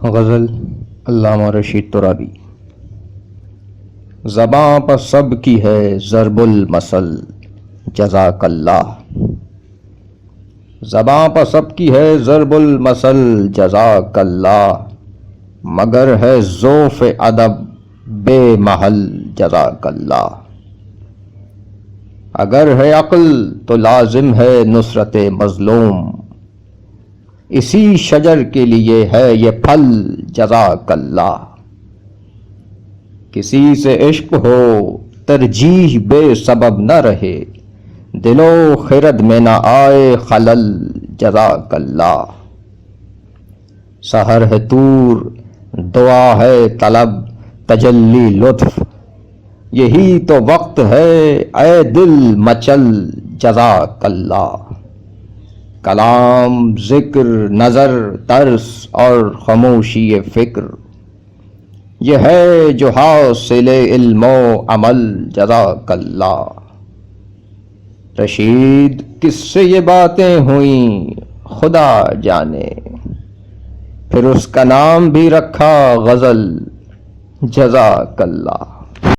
غزل علامہ رشید ترابی۔ زباں پر سب کی ہے ضرب المثل جزاک اللہ، زباں پر سب کی ہے ضرب المثل جزاک اللہ، مگر ہے ذوف ادب بے محل جزاک اللہ۔ اگر ہے عقل تو لازم ہے نصرت مظلوم، اسی شجر کے لیے ہے یہ پھل جزاک اللہ۔ کسی سے عشق ہو ترجیح بے سبب نہ رہے، دل و خرد میں نہ آئے خلل جزاک اللہ۔ سحر ہے طور دعا ہے طلب تجلی لطف، یہی تو وقت ہے اے دل مچل جزاک اللہ۔ کلام ذکر نظر ترس اور خاموشی فکر، یہ ہے جو حاصل علم و عمل جزاک اللہ۔ رشید کس سے یہ باتیں ہوئیں خدا جانے، پھر اس کا نام بھی رکھا غزل جزاک اللہ۔